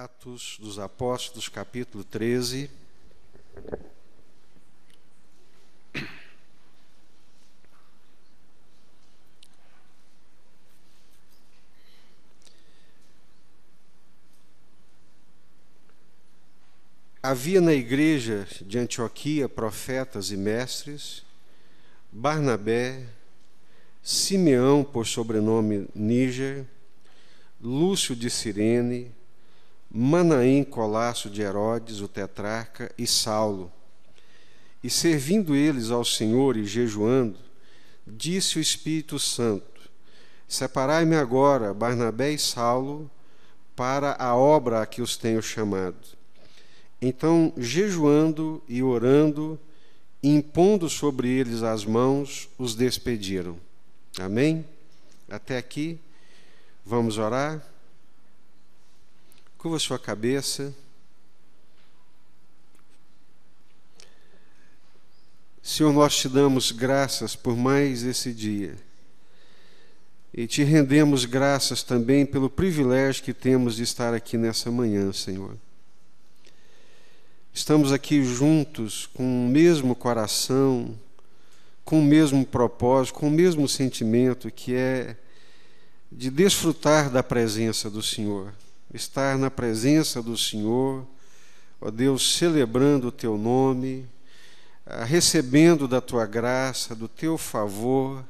Atos dos Apóstolos, capítulo 13. Havia na igreja de Antioquia profetas e mestres: Barnabé, Simeão, por sobrenome Níger, Lúcio de Cirene, Manaém, Colasso de Herodes, o tetrarca, e Saulo. E servindo eles ao Senhor e jejuando, disse o Espírito Santo: Separai-me agora, Barnabé e Saulo, para a obra a que os tenho chamado. Então, jejuando e orando, e impondo sobre eles as mãos, os despediram. Amém? Até aqui, vamos orar? Curva sua cabeça. Senhor, nós te damos graças por mais esse dia. E te rendemos graças também pelo privilégio que temos de estar aqui nessa manhã, Senhor. Estamos aqui juntos com o mesmo coração, com o mesmo propósito, com o mesmo sentimento, que é de desfrutar da presença do Senhor. Estar na presença do Senhor, ó Deus, celebrando o teu nome, recebendo da tua graça, do teu favor.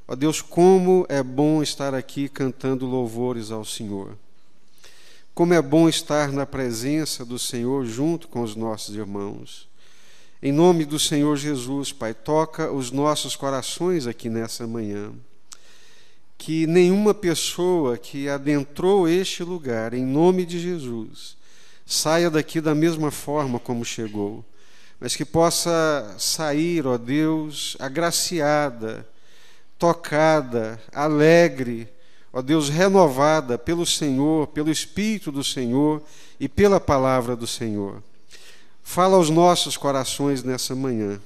Ó Deus, como é bom estar aqui cantando louvores ao Senhor. Como é bom estar na presença do Senhor junto com os nossos irmãos. Em nome do Senhor Jesus, Pai, toca os nossos corações aqui nessa manhã. Que nenhuma pessoa que adentrou este lugar, em nome de Jesus, saia daqui da mesma forma como chegou, mas que possa sair, ó Deus, agraciada, tocada, alegre, ó Deus, renovada pelo Senhor, pelo Espírito do Senhor e pela palavra do Senhor. Fala aos nossos corações nessa manhã,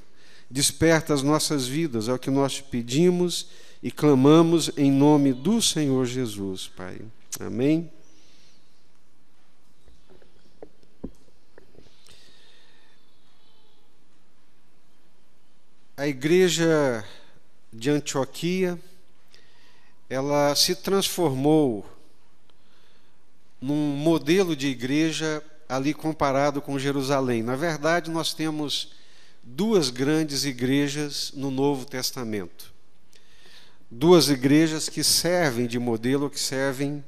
desperta as nossas vidas, é o que nós te pedimos e clamamos em nome do Senhor Jesus, Pai. Amém? A igreja de Antioquia, ela se transformou num modelo de igreja ali comparado com Jerusalém. Na verdade, nós temos duas grandes igrejas no Novo Testamento. Duas igrejas que servem de modelo, que servem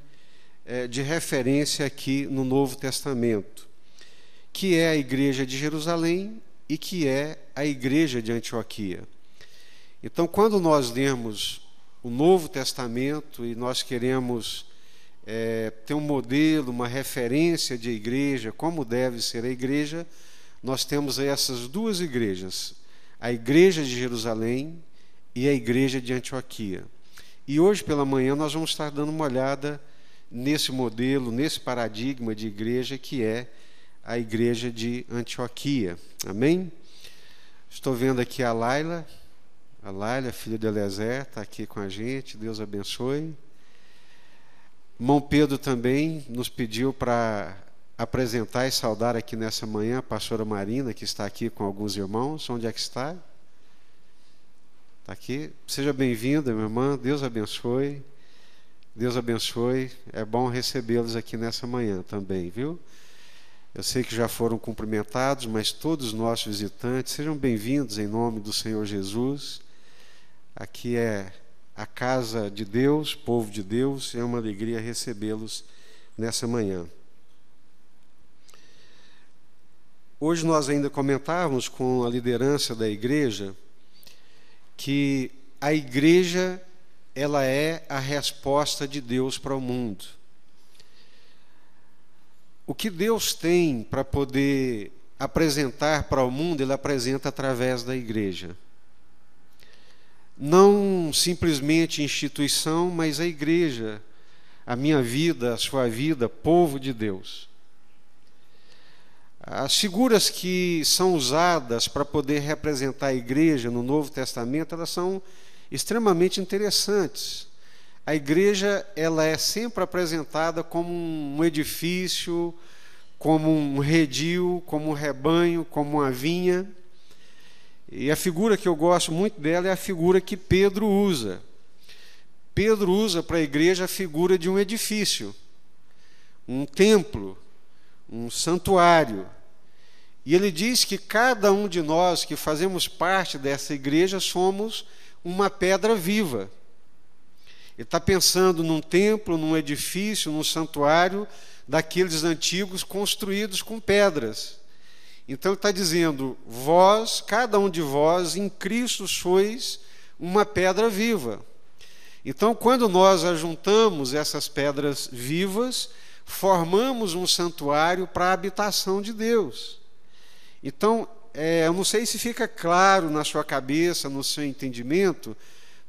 de referência aqui no Novo Testamento, que é a igreja de Jerusalém e que é a igreja de Antioquia. Então, quando nós lemos o Novo Testamento e nós queremos ter um modelo, uma referência de igreja, como deve ser a igreja, nós temos essas duas igrejas, a igreja de Jerusalém e a igreja de Antioquia. E hoje pela manhã nós vamos estar dando uma olhada nesse modelo, nesse paradigma de igreja que é a igreja de Antioquia. Amém? Estou vendo aqui a Laila, filha de Eliezer, está aqui com a gente, Deus abençoe. Irmão Pedro também nos pediu para apresentar e saudar aqui nessa manhã a pastora Marina, que está aqui com alguns irmãos. Onde é que está? Está aqui. Seja bem-vinda, minha irmã. Deus abençoe. Deus abençoe. É bom recebê-los aqui nessa manhã também, viu? Eu sei que já foram cumprimentados, mas todos os nossos visitantes, sejam bem-vindos em nome do Senhor Jesus. Aqui é a casa de Deus, povo de Deus, é uma alegria recebê-los nessa manhã. Hoje nós ainda comentávamos com a liderança da igreja que a igreja, ela é a resposta de Deus para o mundo. O que Deus tem para poder apresentar para o mundo, Ele apresenta através da igreja. Não simplesmente instituição, mas a igreja, a minha vida, a sua vida, povo de Deus. As figuras que são usadas para poder representar a igreja no Novo Testamento, elas são extremamente interessantes. A igreja, ela é sempre apresentada como um edifício, como um redil, como um rebanho, como uma vinha. E a figura que eu gosto muito dela é a figura que Pedro usa. Pedro usa para a igreja a figura de um edifício, um templo, um santuário. E ele diz que cada um de nós que fazemos parte dessa igreja somos uma pedra viva. Ele está pensando num templo, num edifício, num santuário daqueles antigos construídos com pedras. Então ele está dizendo, vós, cada um de vós, em Cristo sois uma pedra viva. Então, quando nós ajuntamos essas pedras vivas, formamos um santuário para a habitação de Deus. Então, eu não sei se fica claro na sua cabeça, no seu entendimento,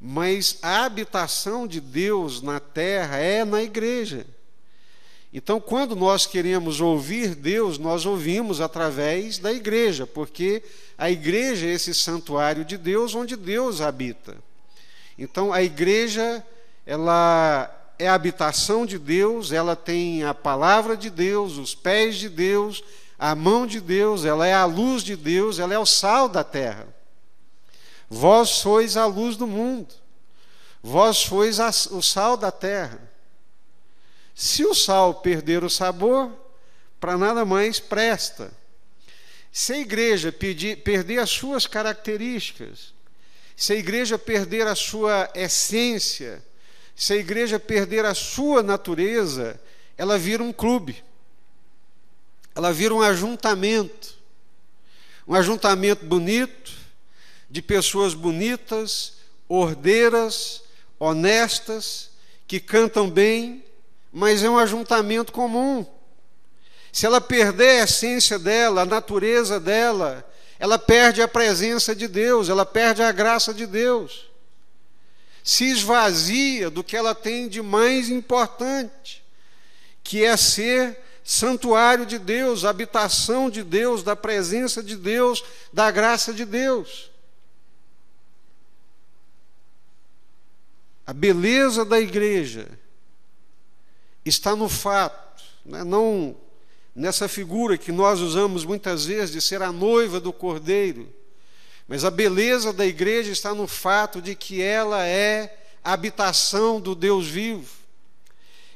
mas a habitação de Deus na terra é na igreja. Então, quando nós queremos ouvir Deus, nós ouvimos através da igreja, porque a igreja é esse santuário de Deus onde Deus habita. Então, a igreja, ela é a habitação de Deus, ela tem a palavra de Deus, os pés de Deus, a mão de Deus, ela é a luz de Deus, ela é o sal da terra. Vós sois a luz do mundo, vós sois o sal da terra. Se o sal perder o sabor, para nada mais presta. Se a igreja perder as suas características, se a igreja perder a sua essência, se a igreja perder a sua natureza, ela vira um clube. Ela vira um ajuntamento bonito, de pessoas bonitas, ordeiras, honestas, que cantam bem, mas é um ajuntamento comum. Se ela perder a essência dela, a natureza dela, ela perde a presença de Deus, ela perde a graça de Deus. Se esvazia do que ela tem de mais importante, que é ser santuário de Deus, habitação de Deus, da presença de Deus, da graça de Deus. A beleza da igreja está no fato, não nessa figura que nós usamos muitas vezes de ser a noiva do Cordeiro, mas a beleza da igreja está no fato de que ela é a habitação do Deus vivo.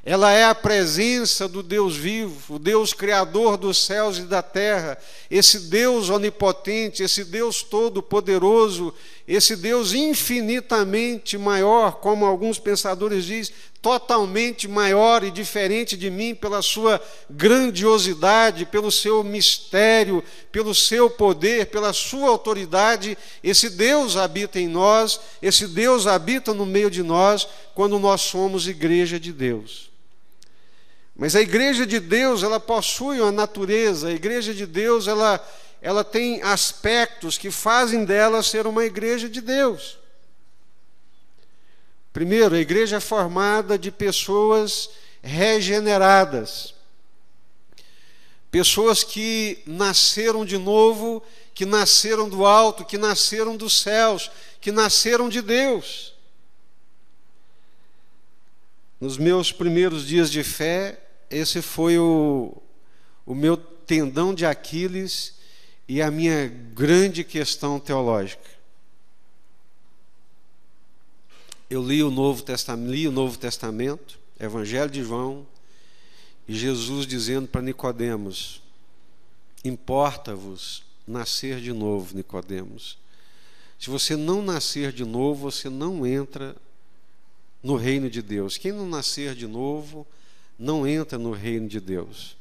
Ela é a presença do Deus vivo, o Deus criador dos céus e da terra, esse Deus onipotente, esse Deus todo-poderoso, esse Deus infinitamente maior, como alguns pensadores dizem, totalmente maior e diferente de mim pela sua grandiosidade, pelo seu mistério, pelo seu poder, pela sua autoridade. Esse Deus habita em nós, esse Deus habita no meio de nós quando nós somos igreja de Deus. Mas a igreja de Deus, ela possui uma natureza, a igreja de Deus, ela tem aspectos que fazem dela ser uma igreja de Deus. Primeiro, a igreja é formada de pessoas regeneradas, pessoas que nasceram de novo, que nasceram do alto, que nasceram dos céus, que nasceram de Deus. Nos meus primeiros dias de fé, esse foi o meu tendão de Aquiles e a minha grande questão teológica. Eu li o Novo Testamento, Evangelho de João, e Jesus dizendo para Nicodemos: importa-vos nascer de novo, Nicodemos. Se você não nascer de novo, você não entra no reino de Deus. Quem não nascer de novo, não entra no reino de Deus.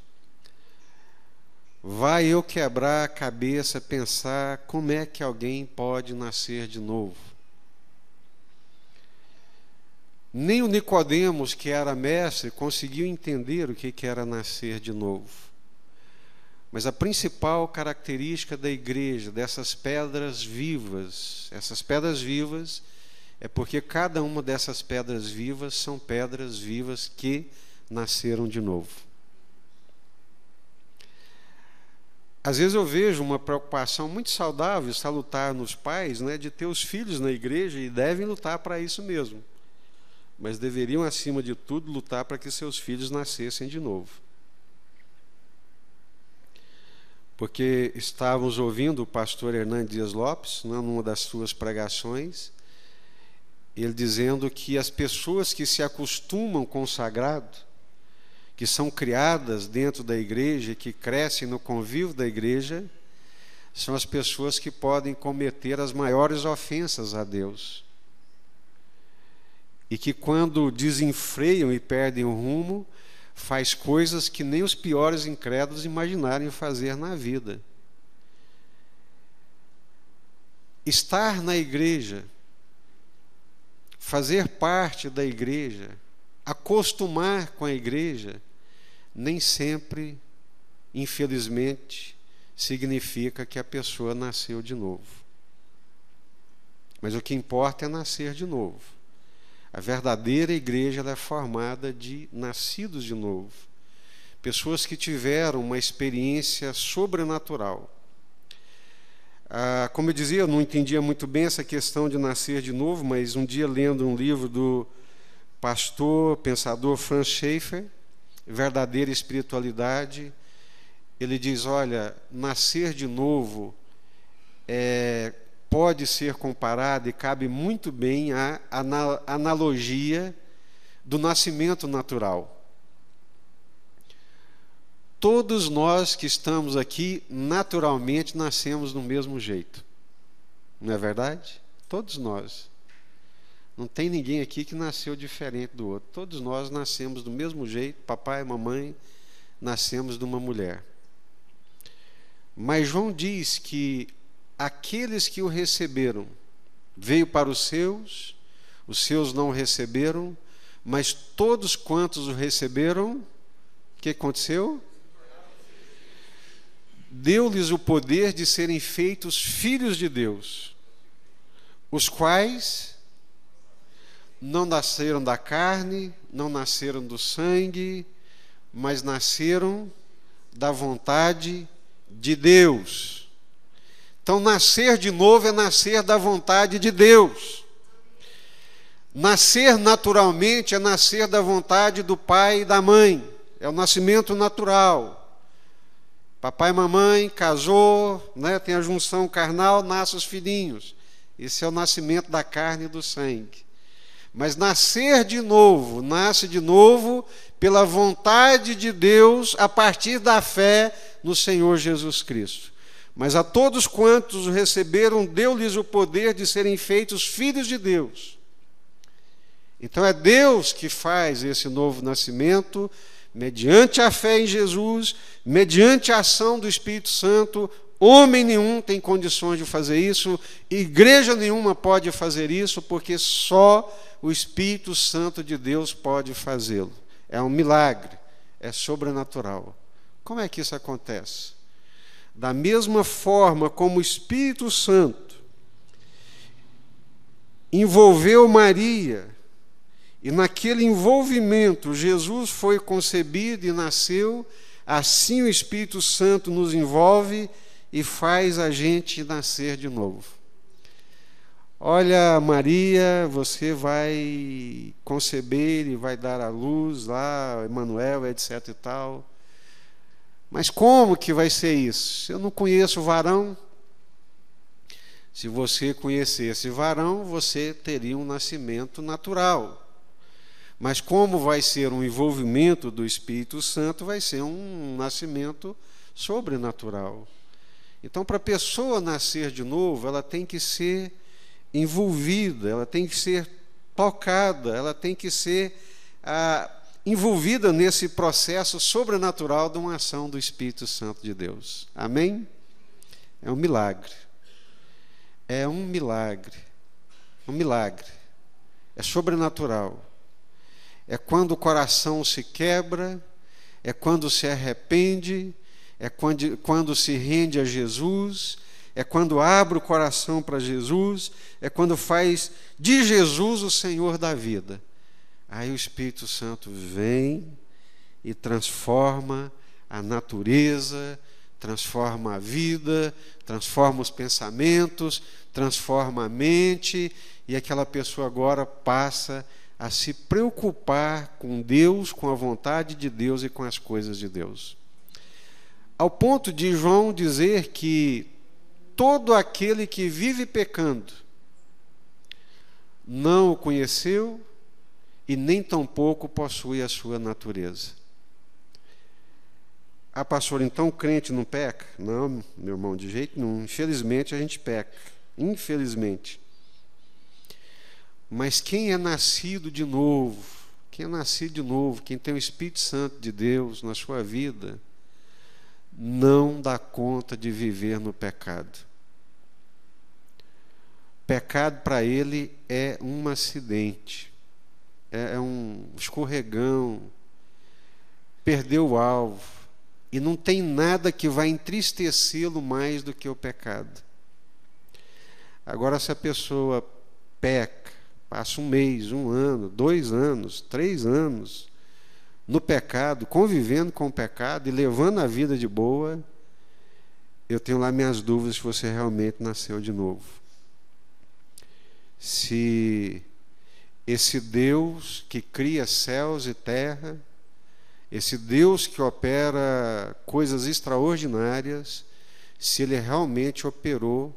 Vai eu quebrar a cabeça, pensar como é que alguém pode nascer de novo. Nem o Nicodemos, que era mestre, conseguiu entender o que era nascer de novo. Mas a principal característica da igreja, dessas pedras vivas, é porque cada uma dessas pedras vivas são pedras vivas que nasceram de novo. Às vezes eu vejo uma preocupação muito saudável, salutar nos pais, de ter os filhos na igreja, e devem lutar para isso mesmo. Mas deveriam, acima de tudo, lutar para que seus filhos nascessem de novo. porque estávamos ouvindo o pastor Hernandes Dias Lopes, numa das suas pregações, ele dizendo que as pessoas que se acostumam com o sagrado, que são criadas dentro da igreja, que crescem no convívio da igreja, são as pessoas que podem cometer as maiores ofensas a Deus. E que quando desenfreiam e perdem o rumo, faz coisas que nem os piores incrédulos imaginaram fazer na vida. Estar na igreja, fazer parte da igreja, acostumar com a igreja, nem sempre, infelizmente, significa que a pessoa nasceu de novo. Mas o que importa é nascer de novo. A verdadeira igreja ela é formada de nascidos de novo. Pessoas que tiveram uma experiência sobrenatural. Como eu dizia, eu não entendia muito bem essa questão de nascer de novo, mas um dia lendo um livro do pastor, pensador Franz Schaeffer, Verdadeira Espiritualidade, ele diz, olha, nascer de novo pode ser comparado e cabe muito bem à analogia do nascimento natural. Todos nós que estamos aqui, naturalmente, nascemos do mesmo jeito. Não é verdade? Todos nós. Não tem ninguém aqui que nasceu diferente do outro. Todos nós nascemos do mesmo jeito, papai e mamãe nascemos de uma mulher. Mas João diz que aqueles que o receberam, veio para os seus não o receberam, mas todos quantos o receberam, o que aconteceu? Deu-lhes o poder de serem feitos filhos de Deus, os quais não nasceram da carne, não nasceram do sangue, mas nasceram da vontade de Deus. Então, nascer de novo é nascer da vontade de Deus. Nascer naturalmente é nascer da vontade do pai e da mãe. É o nascimento natural. Papai e mamãe casou, né, tem a junção carnal, nascem os filhinhos. Esse é o nascimento da carne e do sangue. Mas nascer de novo, nasce de novo pela vontade de Deus a partir da fé no Senhor Jesus Cristo. Mas a todos quantos o receberam, deu-lhes o poder de serem feitos filhos de Deus. Então é Deus que faz esse novo nascimento, mediante a fé em Jesus, mediante a ação do Espírito Santo. Homem nenhum tem condições de fazer isso, igreja nenhuma pode fazer isso, porque só o Espírito Santo de Deus pode fazê-lo. É um milagre, é sobrenatural. Como é que isso acontece? Da mesma forma como o Espírito Santo envolveu Maria, e naquele envolvimento Jesus foi concebido e nasceu, assim o Espírito Santo nos envolve e faz a gente nascer de novo. Olha, Maria, você vai conceber e vai dar à luz lá, Emanuel, etc e tal. Mas como que vai ser isso? Eu não conheço o varão. Se você conhecesse varão, você teria um nascimento natural. Mas como vai ser um envolvimento do Espírito Santo, vai ser um nascimento sobrenatural. Então, para a pessoa nascer de novo, ela tem que ser envolvida, ela tem que ser tocada, ela tem que ser envolvida nesse processo sobrenatural de uma ação do Espírito Santo de Deus. Amém? É um milagre. É um milagre. Um milagre. É sobrenatural. É quando o coração se quebra, é quando se arrepende, é quando se rende a Jesus, é quando abre o coração para Jesus, é quando faz de Jesus o Senhor da vida. Aí o Espírito Santo vem e transforma a natureza, transforma a vida, transforma os pensamentos, transforma a mente, e aquela pessoa agora passa a se preocupar com Deus, com a vontade de Deus e com as coisas de Deus. Ao ponto de João dizer que todo aquele que vive pecando não o conheceu e nem tampouco possui a sua natureza. Ah, pastor, então o crente não peca? Não, meu irmão, de jeito nenhum. Infelizmente a gente peca. Infelizmente. Mas quem é nascido de novo, quem tem o Espírito Santo de Deus na sua vida, não dá conta de viver no pecado. Pecado para ele é um acidente, é um escorregão, perdeu o alvo, e não tem nada que vai entristecê-lo mais do que o pecado. Agora, se a pessoa peca, passa um mês, um ano, 2 anos, 3 anos no pecado, convivendo com o pecado e levando a vida de boa, eu tenho lá minhas dúvidas se você realmente nasceu de novo. Se esse Deus que cria céus e terra, esse Deus que opera coisas extraordinárias, se Ele realmente operou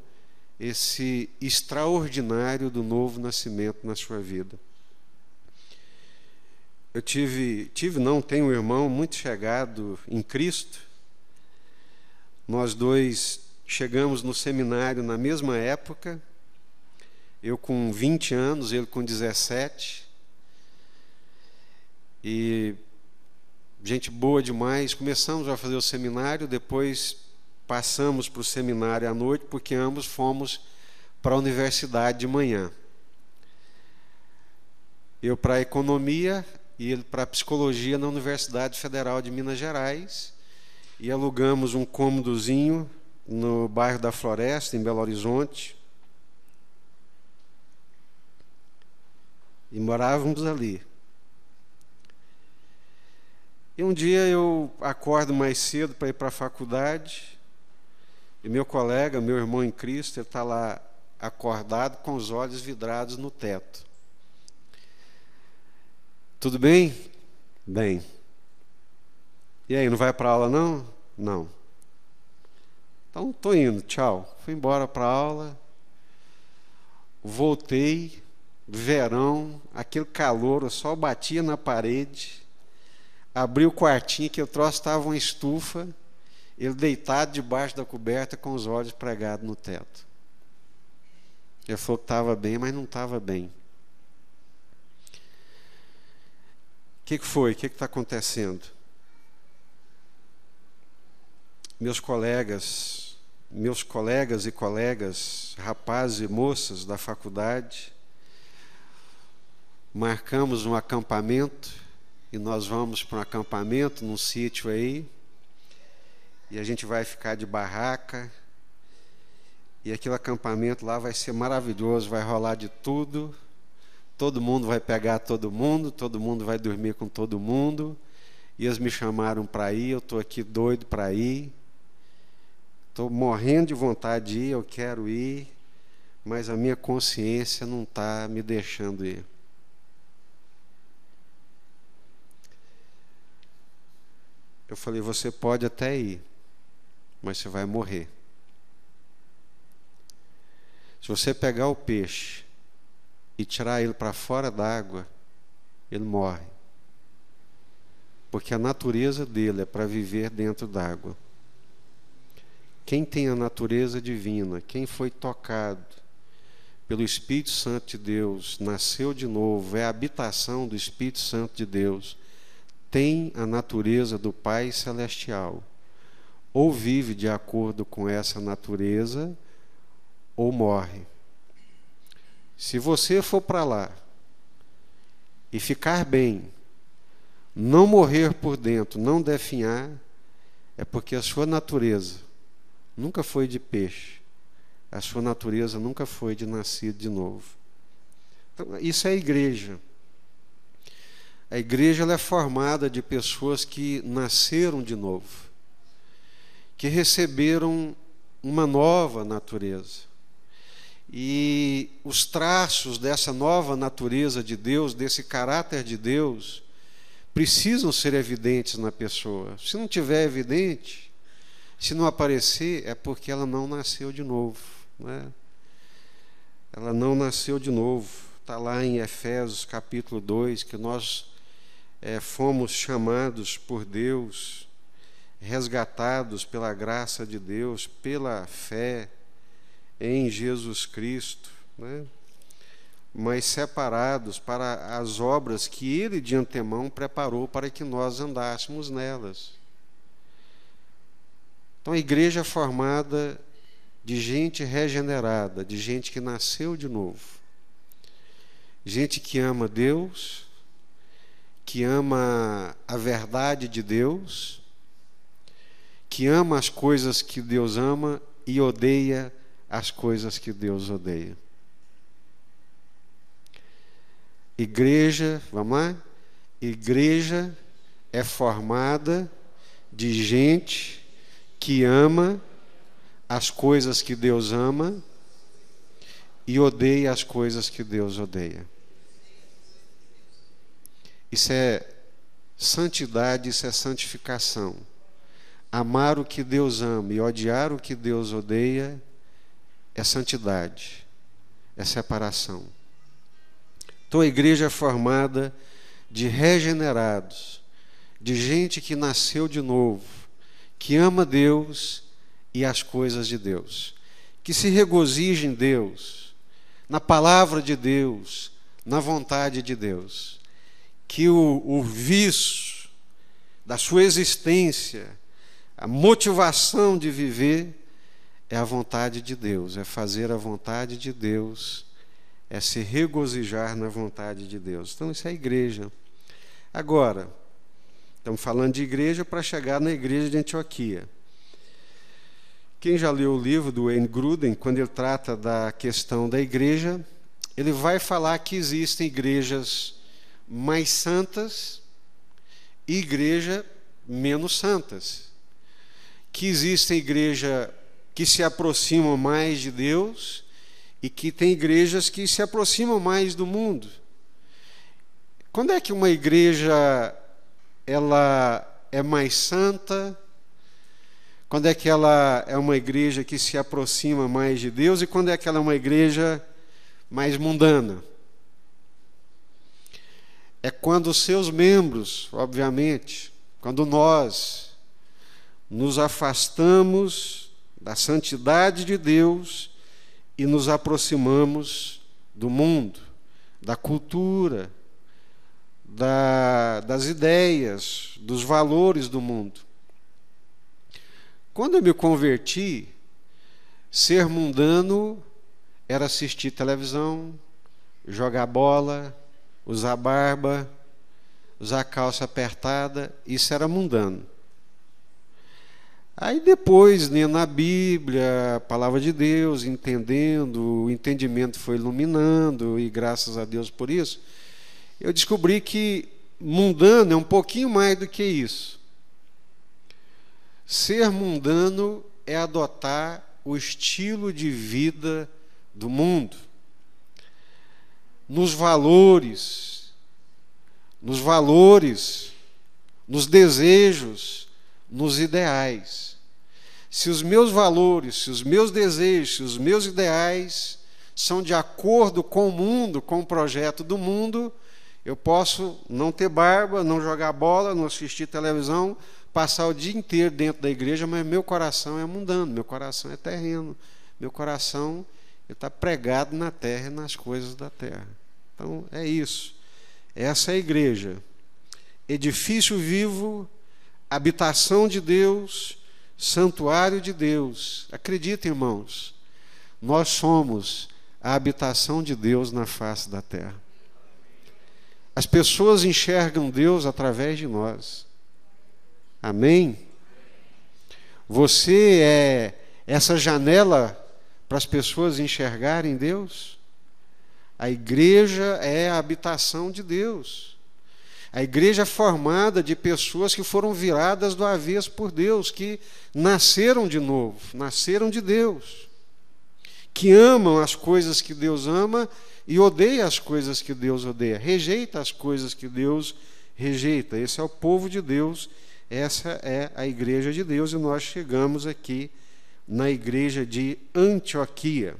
esse extraordinário do novo nascimento na sua vida. Eu tenho um irmão muito chegado em Cristo. Nós dois chegamos no seminário na mesma época, eu com 20 anos, ele com 17, e gente boa demais. Começamos a fazer o seminário, depois passamos para o seminário à noite, porque ambos fomos para a universidade de manhã. Eu para a economia e ele para a psicologia na Universidade Federal de Minas Gerais, e alugamos um cômodozinho no bairro da Floresta, em Belo Horizonte, e morávamos ali. E um dia eu acordo mais cedo para ir para a faculdade, e meu colega, meu irmão em Cristo, ele está lá acordado com os olhos vidrados no teto. Tudo bem? Bem. E aí, não vai para a aula não? Não. Então, estou indo, tchau. Fui embora para a aula, voltei, verão, aquele calor, o sol batia na parede, abri o quartinho, que eu trouxe, estava uma estufa, ele deitado debaixo da coberta com os olhos pregados no teto. Ele falou que estava bem, mas não estava bem. O que foi? O que está acontecendo? Meus colegas e colegas, rapazes e moças da faculdade, marcamos um acampamento, e nós vamos para um acampamento num sítio aí, e a gente vai ficar de barraca, e aquele acampamento lá vai ser maravilhoso, vai rolar de tudo, todo mundo vai pegar todo mundo vai dormir com todo mundo, e eles me chamaram para ir, eu estou aqui doido para ir, estou morrendo de vontade de ir, eu quero ir, mas a minha consciência não está me deixando ir. Eu falei, você pode até ir, mas você vai morrer. Se você pegar o peixe e tirar ele para fora d'água, ele morre. Porque a natureza dele é para viver dentro d'água. Quem tem a natureza divina, quem foi tocado pelo Espírito Santo de Deus, nasceu de novo, é a habitação do Espírito Santo de Deus, tem a natureza do Pai Celestial. Ou vive de acordo com essa natureza, ou morre. Se você for para lá e ficar bem, não morrer por dentro, não definhar, é porque a sua natureza nunca foi de peixe, a sua natureza nunca foi de nascido de novo. Então, isso é a igreja. A igreja ela é formada de pessoas que nasceram de novo, que receberam uma nova natureza. E os traços dessa nova natureza de Deus, desse caráter de Deus, precisam ser evidentes na pessoa. Se não tiver evidente, Se não aparecer, é porque ela não nasceu de novo, né? Ela não nasceu de novo. Está lá em Efésios capítulo 2, que nós fomos chamados por Deus, resgatados pela graça de Deus, pela fé em Jesus Cristo, né? Mas separados para as obras que Ele de antemão preparou para que nós andássemos nelas. Então a igreja é formada de gente regenerada, de gente que nasceu de novo, gente que ama Deus, que ama a verdade de Deus, que ama as coisas que Deus ama e odeia as coisas que Deus odeia. Igreja, vamos lá? Igreja é formada de gente que ama as coisas que Deus ama e odeia as coisas que Deus odeia. Isso é santidade, isso é santificação. Amar o que Deus ama e odiar o que Deus odeia é santidade, é separação. Então a igreja é formada de regenerados, de gente que nasceu de novo, que ama Deus e as coisas de Deus, que se regozija em Deus, na palavra de Deus, na vontade de Deus, que o vício da sua existência, a motivação de viver é a vontade de Deus, é fazer a vontade de Deus, é se regozijar na vontade de Deus. Então isso é a igreja. Agora, estamos falando de igreja para chegar na igreja de Antioquia. Quem já leu o livro do Wayne Grudem, quando ele trata da questão da igreja, ele vai falar que existem igrejas mais santas e igrejas menos santas. Que existem igrejas que se aproximam mais de Deus e que tem igrejas que se aproximam mais do mundo. Quando é que uma igreja ela é mais santa? Quando é que ela é uma igreja que se aproxima mais de Deus? E quando é que ela é uma igreja mais mundana? É quando os seus membros, obviamente, quando nós nos afastamos da santidade de Deus e nos aproximamos do mundo, da cultura, das ideias, dos valores do mundo. Quando eu me converti, ser mundano era assistir televisão, jogar bola, usar barba, usar calça apertada, isso era mundano. Aí depois, lendo a Bíblia, a palavra de Deus, entendendo, o entendimento foi iluminando, e graças a Deus por isso, eu descobri que mundano é um pouquinho mais do que isso. Ser mundano é adotar o estilo de vida do mundo, nos valores, nos desejos, nos ideais. Se os meus valores, se os meus desejos, se os meus ideais são de acordo com o mundo, com o projeto do mundo, eu posso não ter barba, não jogar bola, não assistir televisão, passar o dia inteiro dentro da igreja, mas meu coração é mundano, meu coração é terreno, meu coração está pregado na terra e nas coisas da terra. Então é isso. Essa é a igreja. Edifício vivo, habitação de Deus, santuário de Deus. Acreditem, irmãos, nós somos a habitação de Deus na face da terra. As pessoas enxergam Deus através de nós. Amém? Você é essa janela para as pessoas enxergarem Deus? A igreja é a habitação de Deus. A igreja é formada de pessoas que foram viradas do avesso por Deus, que nasceram de novo, nasceram de Deus, que amam as coisas que Deus ama e odeia as coisas que Deus odeia, rejeita as coisas que Deus rejeita. Esse é o povo de Deus Essa é a igreja de Deus e nós chegamos aqui na igreja de Antioquia.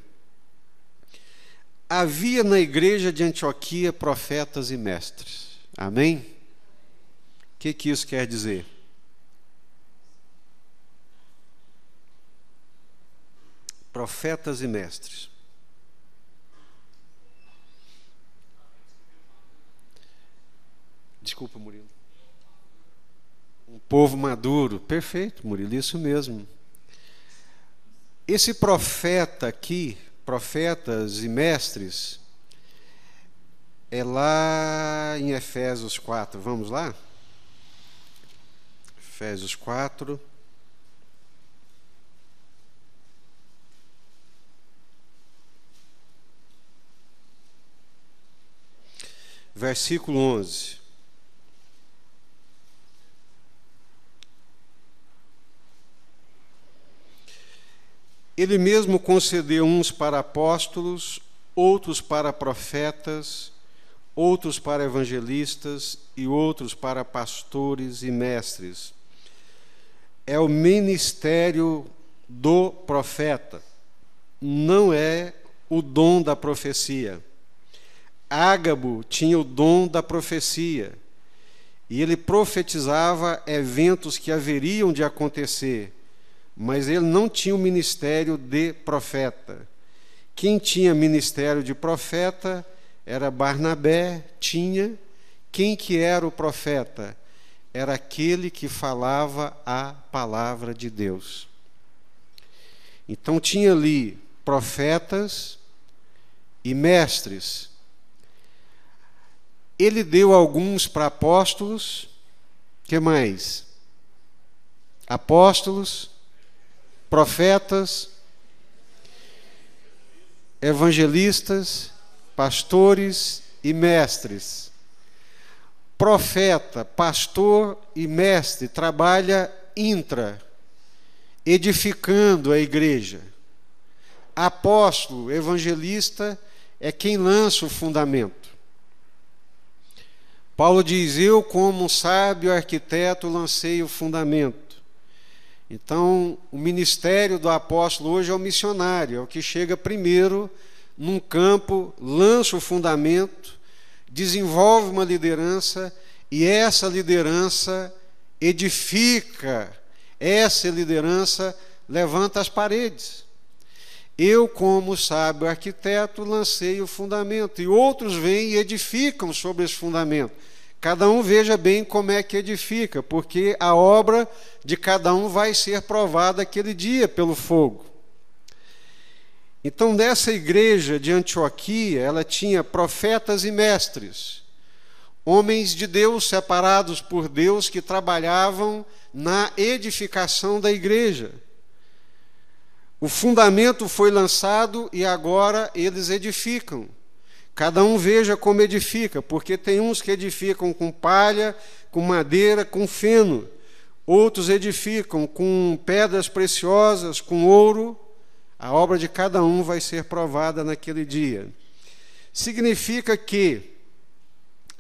Havia na igreja de Antioquia profetas e mestres. Amém? O que isso quer dizer? Profetas e mestres. Desculpa, Murilo. Um povo maduro. Perfeito, Murilo, isso mesmo. Esse profeta aqui, profetas e mestres, é lá em Efésios 4. Vamos lá? Efésios 4. Versículo 11. Ele mesmo concedeu uns para apóstolos, outros para profetas, outros para evangelistas e outros para pastores e mestres. É o ministério do profeta, não é o dom da profecia. Ágabo tinha o dom da profecia e ele profetizava eventos que haveriam de acontecer, mas ele não tinha o ministério de profeta. Quem tinha ministério de profeta era Barnabé, tinha. Quem que era o profeta? Era aquele que falava a palavra de Deus. Então tinha ali profetas e mestres. Ele deu alguns para apóstolos. Que mais? Apóstolos, profetas, evangelistas, pastores e mestres. Profeta, pastor e mestre trabalha edificando a igreja. Apóstolo, evangelista é quem lança o fundamento. Paulo diz: eu, como um sábio arquiteto, lancei o fundamento. Então, o ministério do apóstolo hoje é o missionário, é o que chega primeiro num campo, lança o fundamento, desenvolve uma liderança e essa liderança edifica, essa liderança levanta as paredes. Eu, como sábio arquiteto, lancei o fundamento e outros vêm e edificam sobre esse fundamento. Cada um veja bem como é que edifica, porque a obra de cada um vai ser provada aquele dia pelo fogo. Então, nessa igreja de Antioquia, ela tinha profetas e mestres, homens de Deus separados por Deus que trabalhavam na edificação da igreja. O fundamento foi lançado e agora eles edificam. Cada um veja como edifica, porque tem uns que edificam com palha, com madeira, com feno. Outros edificam com pedras preciosas, com ouro. A obra de cada um vai ser provada naquele dia. Significa que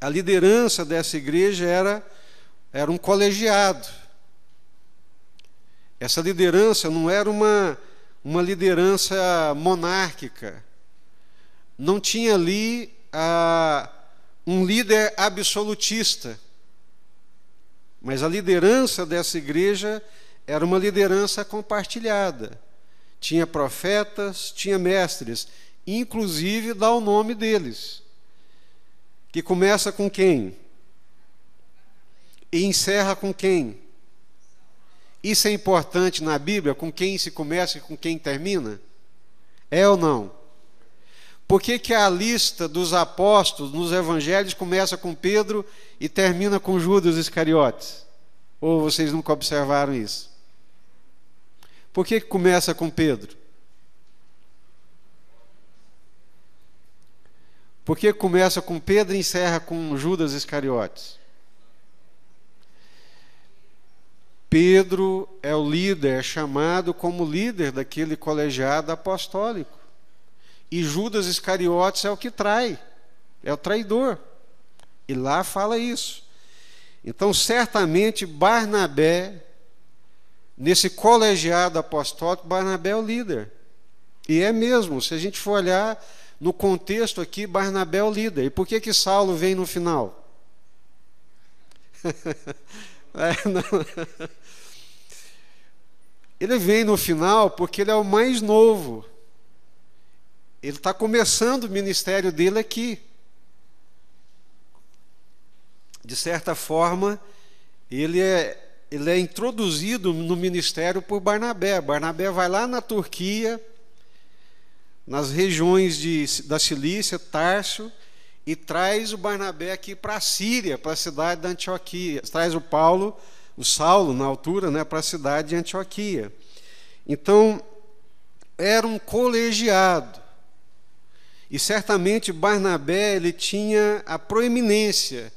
a liderança dessa igreja era um colegiado. Essa liderança não era uma liderança monárquica. Não tinha ali um líder absolutista. Mas a liderança dessa igreja era uma liderança compartilhada. Tinha profetas, tinha mestres, inclusive dá o nome deles. Que começa com quem? E encerra com quem? Isso é importante na Bíblia, com quem se começa e com quem termina? É ou não? Por que a lista dos apóstolos nos evangelhos começa com Pedro e termina com Judas Iscariotes? Ou vocês nunca observaram isso? Por que começa com Pedro? Por que começa com Pedro e encerra com Judas Iscariotes? Pedro é o líder, é chamado como líder daquele colegiado apostólico. E Judas Iscariotes é o que trai, é o traidor. E lá fala isso. Então, certamente, Barnabé, nesse colegiado apostólico, Barnabé é o líder. E é mesmo, se a gente for olhar no contexto aqui, Barnabé é o líder. E por que Saulo vem no final? Ele vem no final porque ele é o mais novo. Ele está começando o ministério dele aqui. De certa forma, ele é introduzido no ministério por Barnabé. Barnabé vai lá na Turquia, nas regiões da Cilícia, Tarso, e traz o Barnabé aqui para a Síria, para a cidade de Antioquia. Traz o Saulo, na altura, né, para a cidade de Antioquia. Então, era um colegiado. E certamente Barnabé ele tinha a proeminência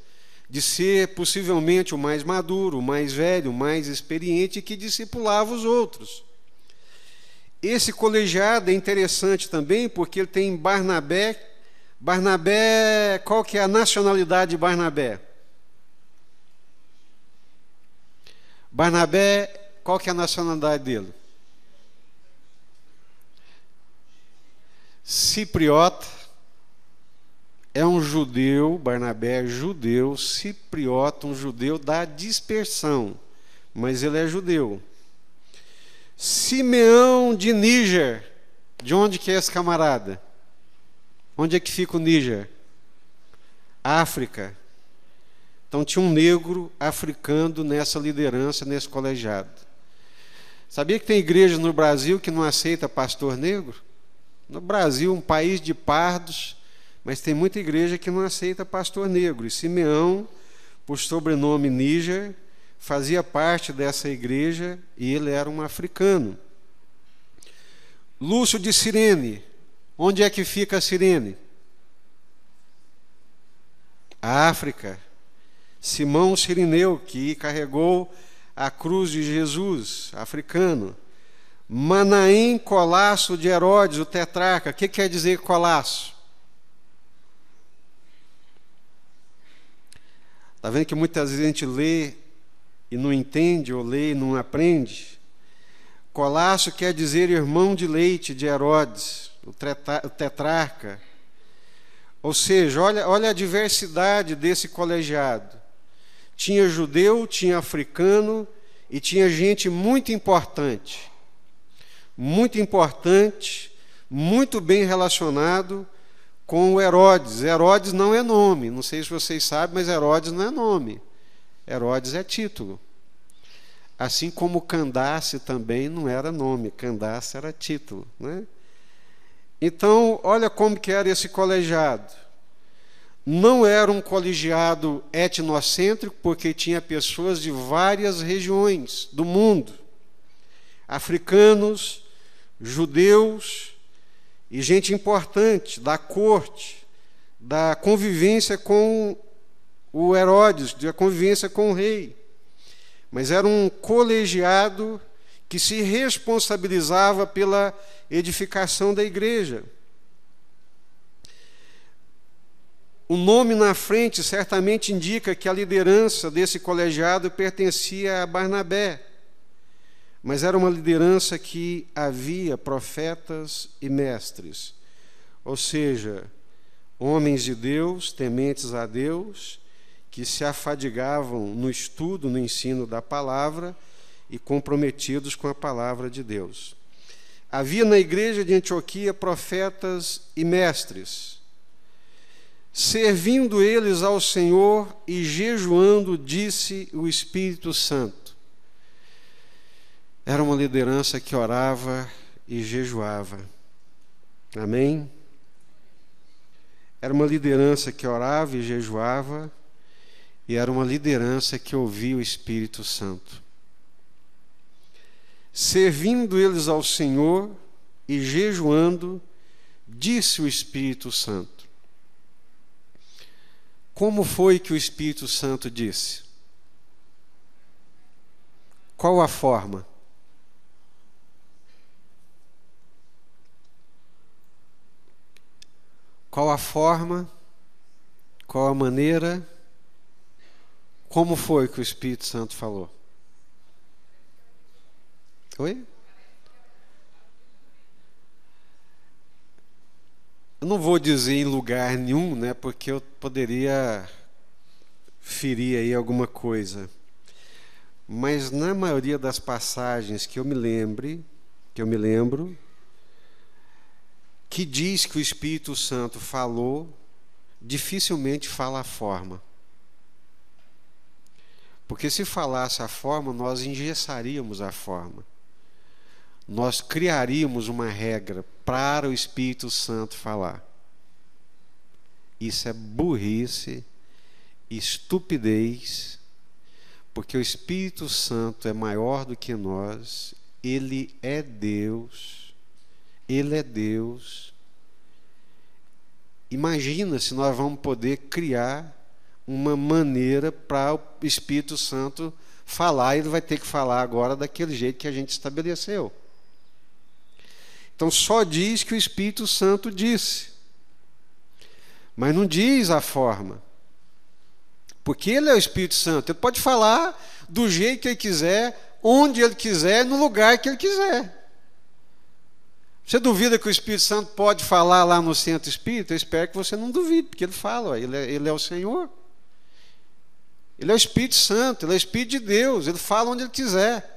de ser possivelmente o mais maduro, o mais velho, o mais experiente, que discipulava os outros. Esse colegiado é interessante também porque ele tem Barnabé. Barnabé, qual que é a nacionalidade de Barnabé? Barnabé, qual que é a nacionalidade dele? Cipriota. É um judeu, Barnabé é judeu, cipriota, um judeu da dispersão, mas ele é judeu. Simeão de Níger, de onde que é esse camarada? Onde é que fica o Níger? África. Então tinha um negro africano nessa liderança, nesse colegiado. Sabia que tem igrejas no Brasil que não aceita pastor negro? No Brasil, um país de pardos, mas tem muita igreja que não aceita pastor negro. E Simeão, por sobrenome Níger, fazia parte dessa igreja e ele era um africano. Lúcio de Cirene. Onde é que fica Cirene? A África. Simão Cirineu, que carregou a cruz de Jesus, africano. Manaém Colasso de Herodes, o tetrarca. O que quer dizer Colasso? Está vendo que muitas vezes a gente lê e não entende, ou lê e não aprende? Colasso quer dizer irmão de leite de Herodes, o tetrarca. Ou seja, olha a diversidade desse colegiado. Tinha judeu, tinha africano e tinha gente muito importante, muito bem relacionado com o Herodes. Herodes não é nome, não sei se vocês sabem, mas Herodes não é nome. Herodes é título. Assim como Candace também não era nome, Candace era título, né? Então, olha como que era esse colegiado. Não era um colegiado etnocêntrico, porque tinha pessoas de várias regiões do mundo. Africanos, judeus e gente importante da corte, da convivência com o Herodes, da convivência com o rei. Mas era um colegiado que se responsabilizava pela edificação da igreja. O nome na frente certamente indica que a liderança desse colegiado pertencia a Barnabé, mas era uma liderança que havia profetas e mestres, ou seja, homens de Deus, tementes a Deus, que se afadigavam no estudo, no ensino da palavra e comprometidos com a palavra de Deus. Havia na igreja de Antioquia profetas e mestres, servindo eles ao Senhor e jejuando, disse o Espírito Santo. Era uma liderança que orava e jejuava. Amém? Era uma liderança que orava e jejuava, e era uma liderança que ouvia o Espírito Santo. Servindo eles ao Senhor e jejuando, disse o Espírito Santo. Como foi que o Espírito Santo disse? Qual a forma? Qual a forma? Qual a maneira? Como foi que o Espírito Santo falou? Oi? Eu não vou dizer em lugar nenhum, né, porque eu poderia ferir aí alguma coisa. Mas na maioria das passagens que eu me lembro, que diz que o Espírito Santo falou, dificilmente fala a forma. Porque se falasse a forma, nós engessaríamos a forma. Nós criaríamos uma regra para o Espírito Santo falar. Isso é burrice, estupidez, porque o Espírito Santo é maior do que nós, ele é Deus, ele é Deus. Imagina se nós vamos poder criar uma maneira para o Espírito Santo falar, ele vai ter que falar agora daquele jeito que a gente estabeleceu. Então só diz que o Espírito Santo disse, mas não diz a forma. Porque ele é o Espírito Santo, ele pode falar do jeito que ele quiser, onde ele quiser, no lugar que ele quiser. Você duvida que o Espírito Santo pode falar lá no centro espírita? Eu espero que você não duvide, porque ele fala, ele é o Senhor. Ele é o Espírito Santo, ele é o Espírito de Deus, ele fala onde ele quiser.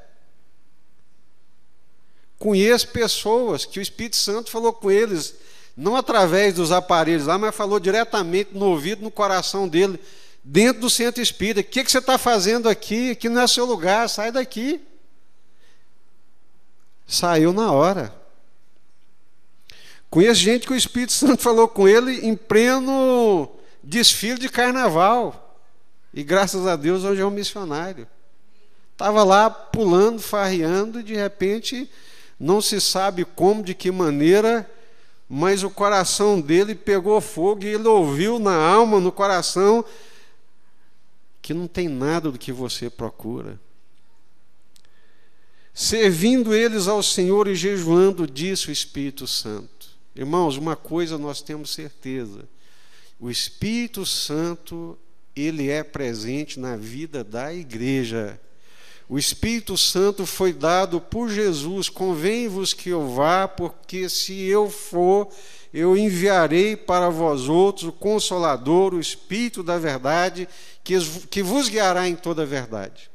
Conheço pessoas que o Espírito Santo falou com eles, não através dos aparelhos lá, mas falou diretamente no ouvido, no coração dele, dentro do centro espírita. O que você está fazendo aqui? Aqui não é seu lugar, sai daqui. Saiu na hora. Conheço gente que o Espírito Santo falou com ele em pleno desfile de carnaval. E graças a Deus hoje é um missionário. Estava lá pulando, farreando, e de repente, não se sabe como, de que maneira, mas o coração dele pegou fogo e ele ouviu na alma, no coração, que não tem nada do que você procura. Servindo eles ao Senhor e jejuando, disse o Espírito Santo. Irmãos, uma coisa nós temos certeza: o Espírito Santo, ele é presente na vida da igreja. O Espírito Santo foi dado por Jesus. Convém-vos que eu vá, porque se eu for, eu enviarei para vós outros o Consolador, o Espírito da verdade, que vos guiará em toda a verdade.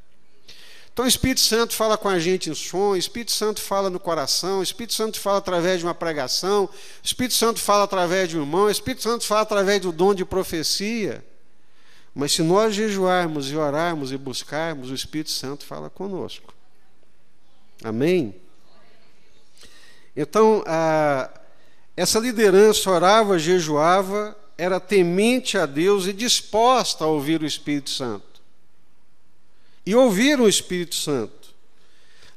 Então o Espírito Santo fala com a gente em som, o Espírito Santo fala no coração, o Espírito Santo fala através de uma pregação, o Espírito Santo fala através de um irmão, o Espírito Santo fala através do dom de profecia. Mas se nós jejuarmos e orarmos e buscarmos, o Espírito Santo fala conosco. Amém? Então, essa liderança orava, jejuava, era temente a Deus e disposta a ouvir o Espírito Santo. E ouviram o Espírito Santo.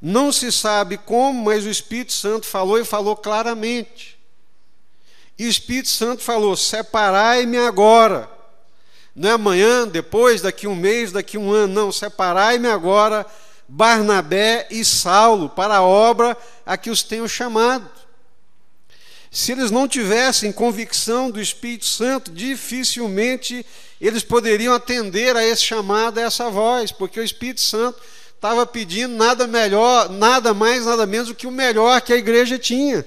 Não se sabe como, mas o Espírito Santo falou e falou claramente. E o Espírito Santo falou: separai-me agora. Não é amanhã, depois, daqui um mês, daqui um ano, não. Separai-me agora Barnabé e Saulo para a obra a que os tenho chamado. Se eles não tivessem convicção do Espírito Santo, dificilmente eles poderiam atender a esse chamado, a essa voz, porque o Espírito Santo estava pedindo nada melhor, nada mais, nada menos do que o melhor que a igreja tinha.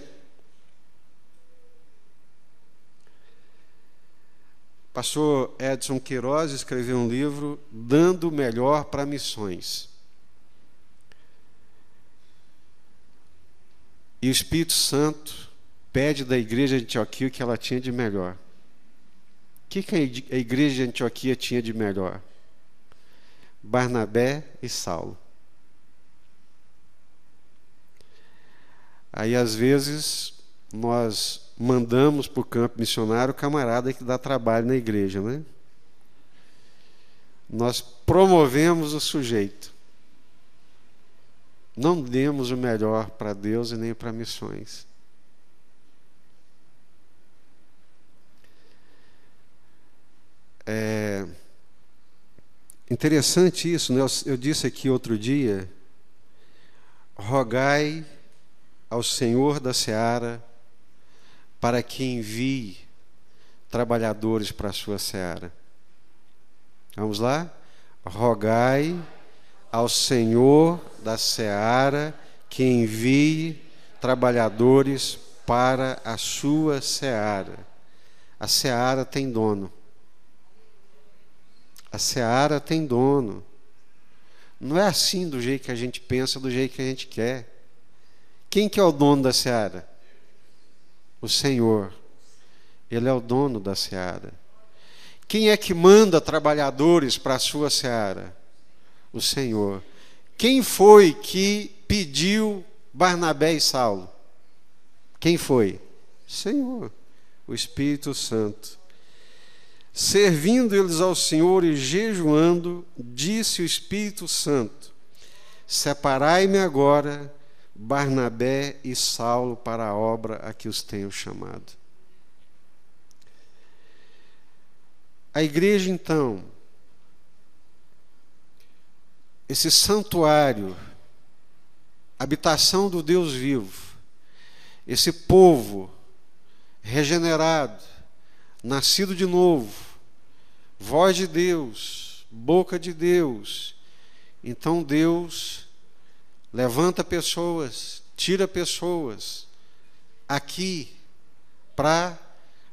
Pastor Edson Queiroz escreveu um livro, Dando o Melhor para Missões. E o Espírito Santo pede da igreja de Antioquia o que ela tinha de melhor. O que a igreja de Antioquia tinha de melhor? Barnabé e Saulo. Aí, às vezes, nós mandamos para o campo missionário o camarada que dá trabalho na igreja, né? Nós promovemos o sujeito. Não demos o melhor para Deus e nem para missões. É interessante isso, né? Eu disse aqui outro dia: rogai ao Senhor da seara para que envie trabalhadores para a sua seara. Vamos lá? rogai ao Senhor da seara que envie trabalhadores para a sua seara. A seara tem dono. A seara tem dono. Não é assim do jeito que a gente pensa, do jeito que a gente quer. Quem que é o dono da seara? O Senhor. Ele é o dono da seara. Quem é que manda trabalhadores para a sua seara? O Senhor. Quem foi que pediu Barnabé e Saulo? Quem foi? O Senhor, o Espírito Santo. Servindo eles ao Senhor e jejuando, disse o Espírito Santo: separai-me agora Barnabé e Saulo para a obra a que os tenho chamado. A igreja, então, esse santuário, habitação do Deus vivo, esse povo regenerado, nascido de novo, voz de Deus, boca de Deus. Então Deus levanta pessoas, tira pessoas aqui para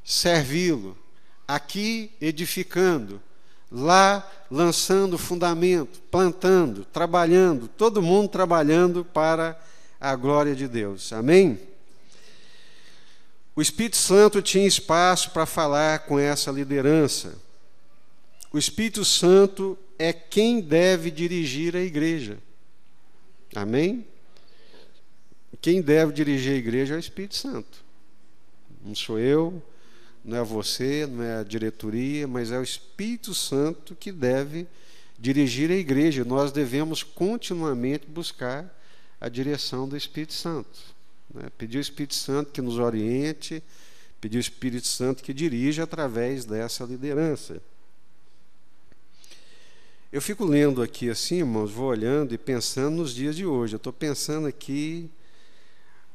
servi-lo, aqui edificando, lá lançando fundamento, plantando, trabalhando, todo mundo trabalhando para a glória de Deus. Amém? O Espírito Santo tinha espaço para falar com essa liderança. O Espírito Santo é quem deve dirigir a igreja. Amém? Quem deve dirigir a igreja é o Espírito Santo. Não sou eu, não é você, não é a diretoria, mas é o Espírito Santo que deve dirigir a igreja. Nós devemos continuamente buscar a direção do Espírito Santo. Pedir ao Espírito Santo que nos oriente, pedir ao Espírito Santo que dirija através dessa liderança. Eu fico lendo aqui assim, irmãos, vou olhando e pensando nos dias de hoje. Eu estou pensando aqui,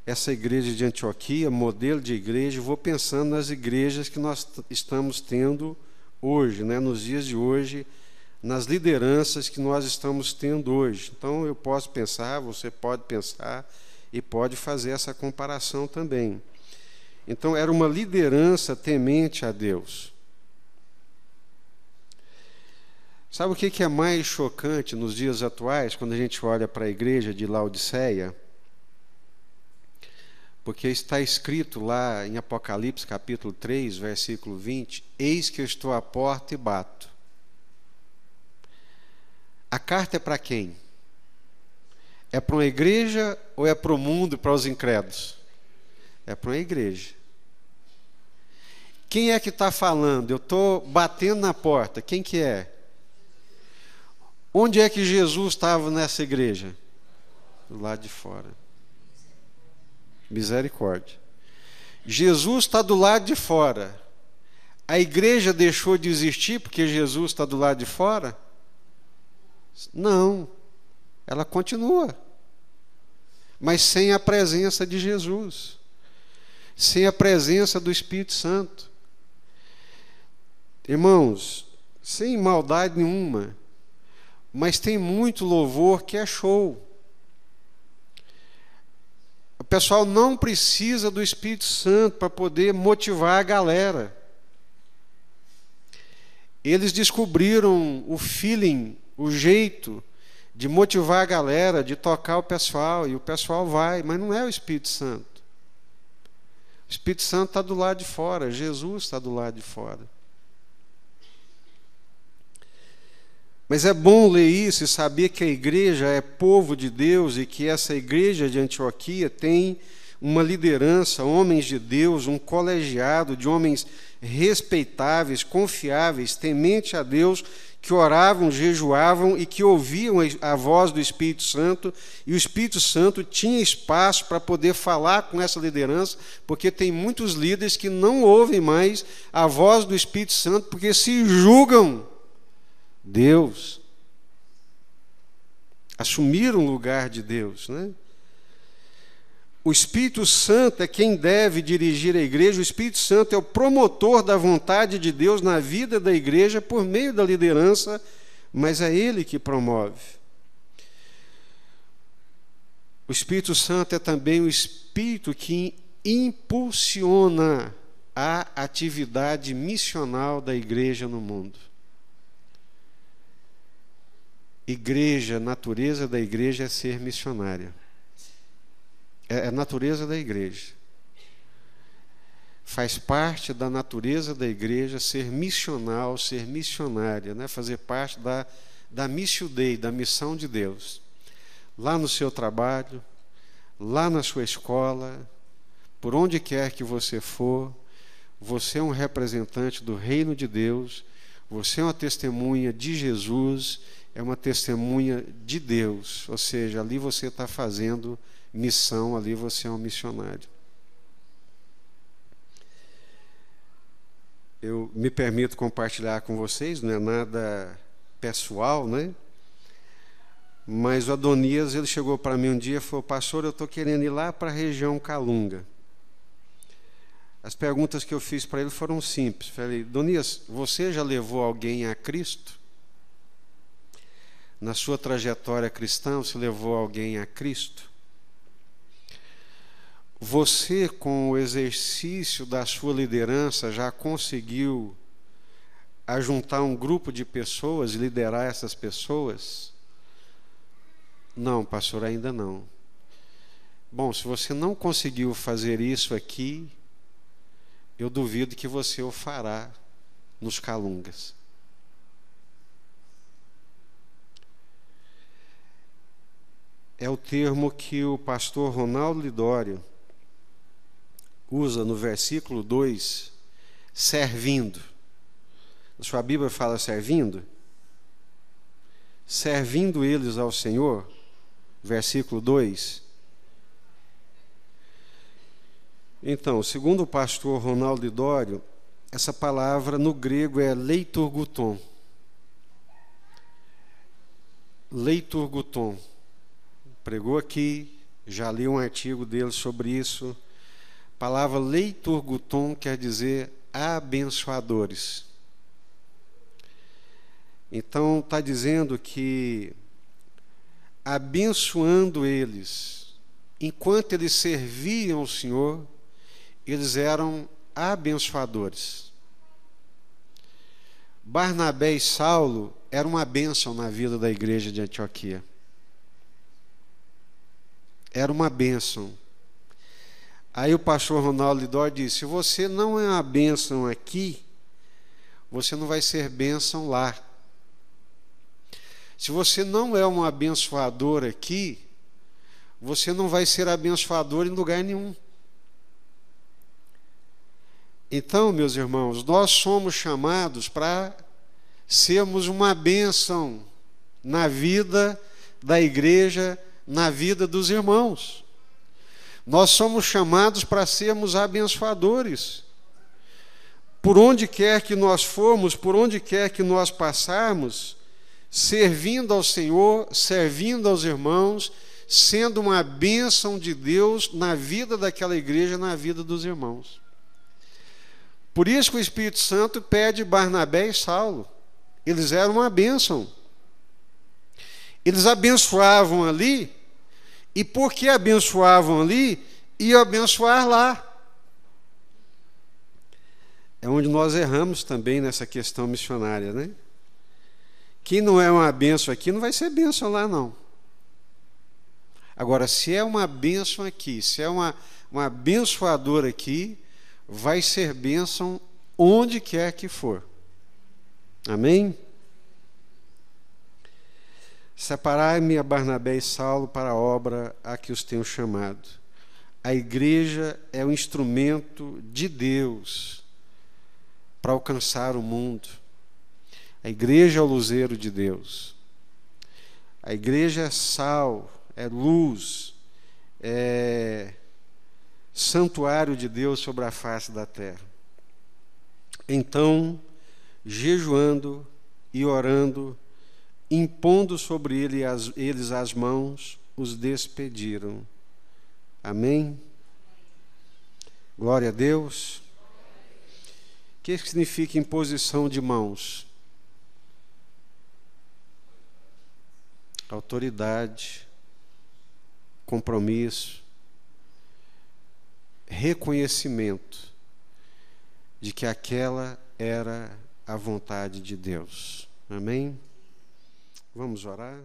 essa igreja de Antioquia, modelo de igreja, vou pensando nas igrejas que nós estamos tendo hoje, nos dias de hoje, nas lideranças que nós estamos tendo hoje. Então eu posso pensar, você pode pensar e pode fazer essa comparação também. Então era uma liderança temente a Deus. Sabe o que é mais chocante nos dias atuais, quando a gente olha para a igreja de Laodiceia? Porque está escrito lá em Apocalipse capítulo 3, versículo 20: eis que eu estou à porta e bato. A carta é para quem? É para uma igreja ou é para o mundo, para os incrédulos? É para uma igreja. Quem é que está falando? Eu estou batendo na porta. Quem que é? Onde é que Jesus estava nessa igreja? Do lado de fora. Misericórdia. Jesus está do lado de fora. A igreja deixou de existir porque Jesus está do lado de fora? Não. Ela continua. Mas sem a presença de Jesus. Sem a presença do Espírito Santo. Irmãos, sem maldade nenhuma, mas tem muito louvor que é show. O pessoal não precisa do Espírito Santo para poder motivar a galera. Eles descobriram o feeling, o jeito de motivar a galera, de tocar o pessoal, e o pessoal vai, mas não é o Espírito Santo. O Espírito Santo está do lado de fora, Jesus está do lado de fora. Mas é bom ler isso e saber que a igreja é povo de Deus e que essa igreja de Antioquia tem uma liderança, homens de Deus, um colegiado de homens respeitáveis, confiáveis, temente a Deus, que oravam, jejuavam e que ouviam a voz do Espírito Santo, e o Espírito Santo tinha espaço para poder falar com essa liderança, porque tem muitos líderes que não ouvem mais a voz do Espírito Santo porque se julgam Deus, assumiram o lugar de Deus, O Espírito Santo é quem deve dirigir a igreja. O Espírito Santo é o promotor da vontade de Deus na vida da igreja por meio da liderança mas é Ele que promove. O Espírito Santo é também o Espírito que impulsiona a atividade missional da igreja no mundo. Igreja, natureza da igreja é ser missionária. É a natureza da igreja. Faz parte da natureza da igreja ser missional, ser missionária, né? Fazer parte da Missio Dei, da missão de Deus. Lá no seu trabalho, lá na sua escola, por onde quer que você for, você é um representante do reino de Deus, você é uma testemunha de Jesus, é uma testemunha de Deus, ou seja, ali você está fazendo missão, ali você é um missionário. Eu me permito compartilhar com vocês, não é nada pessoal, né? Mas o Adonias, ele chegou para mim um dia e falou: pastor, eu estou querendo ir lá para a região Calunga. As perguntas que eu fiz para ele foram simples. Falei: Adonias, você já levou alguém a Cristo? Na sua trajetória cristã, você levou alguém a Cristo? Você, com o exercício da sua liderança, já conseguiu ajuntar um grupo de pessoas e liderar essas pessoas? Não, pastor, ainda não. Bom, se você não conseguiu fazer isso aqui, eu duvido que você o fará nos Calungas. É o termo que o pastor Ronaldo Lidório usa no versículo 2, servindo. Na sua Bíblia fala servindo? Servindo eles ao Senhor, versículo 2. Então, segundo o pastor Ronaldo Lidório, essa palavra no grego é leiturguton. Leiturguton. Pregou aqui, já li um artigo dele sobre isso. A palavra leiturguton quer dizer abençoadores. Então, está dizendo que abençoando eles, enquanto eles serviam ao Senhor, eles eram abençoadores. Barnabé e Saulo eram uma bênção na vida da igreja de Antioquia. Era uma bênção. Aí o pastor Ronaldo Lidório disse: se você não é uma bênção aqui, você não vai ser bênção lá. Se você não é um abençoador aqui, você não vai ser abençoador em lugar nenhum. Então, meus irmãos, nós somos chamados para sermos uma bênção na vida da igreja, na vida dos irmãos. Nós somos chamados para sermos abençoadores. Por onde quer que nós formos, por onde quer que nós passarmos, servindo ao Senhor, servindo aos irmãos, sendo uma bênção de Deus na vida daquela igreja, na vida dos irmãos. Por isso que o Espírito Santo pede Barnabé e Saulo. Eles eram uma bênção. Eles abençoavam ali, e porque abençoavam ali, iam abençoar lá. É onde nós erramos também nessa questão missionária, né? Quem não é uma bênção aqui, não vai ser bênção lá, não. Agora, se é uma bênção aqui, se é uma abençoadora aqui, vai ser bênção onde quer que for. Amém? Separai-me a Barnabé e Saulo para a obra a que os tenho chamado. A igreja é o instrumento de Deus para alcançar o mundo. A igreja é o luzeiro de Deus. A igreja é sal, é luz, é santuário de Deus sobre a face da terra. Então, jejuando e orando, impondo sobre eles as mãos, os despediram. Amém? Glória a Deus. O que significa imposição de mãos? autoridade, compromisso, reconhecimento de que aquela era a vontade de Deus. Amém? Vamos orar?